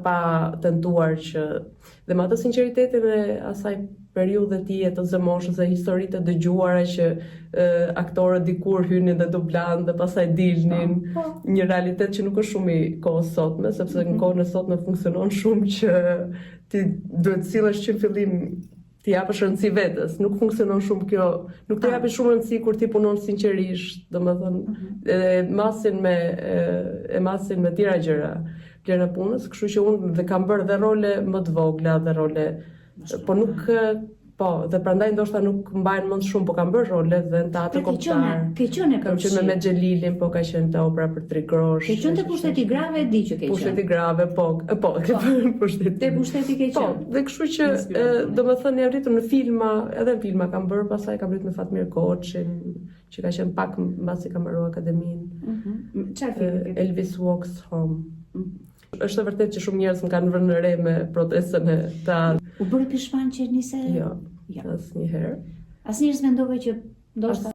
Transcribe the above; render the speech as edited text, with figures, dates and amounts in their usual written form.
pa tentuar që dhe me atë sinqeritetin e asaj periudhe të jetës së moshës e historitë të dëgjuara që aktorët dikur hynin dhe dublan dhe pastaj dilnin, një realitet që nuk është shumë i kohës sotme, sepse në kohën e sotme funksionon shumë që ti duhet sillesh që në fillim ti japësh rëndësi vetes, nuk funksionon shumë kjo, nuk të japësh shumë rëndësi kur ti punon sinqerisht, domethënë masin me tjera gjëra, plera punës, kështu që unë dhe kam bërë dhe role më të vogla dhe role, po nuk dhe prandaj ndoshta nuk mbajnë mend shumë, po kam bërë role dhe në teatr kombëtar. Ke qenë Kam qenë me Xhelilin, po ka qenë te opera për 3 grosh. Ke qenë te Pushteti i Grave, di që ke qenë. Pushteti i Grave, pushteti. Te Pushteti ke qenë. Po, dhe kështu që domethënë jam rritur në filma, edhe në filma kam bërë, pastaj kam rritur me Fatmir Koçin, që ka qenë pak mbasi kam mbaruar akademinë. Çfarë filmi ke? Elvis Walks Home. Është vërtet që shumë njerëz më kanë vënë në re me protestën e teatrit. U bëri pishman që nise? Jo, asnjëherë. Asnjëherë mendove që ndoshta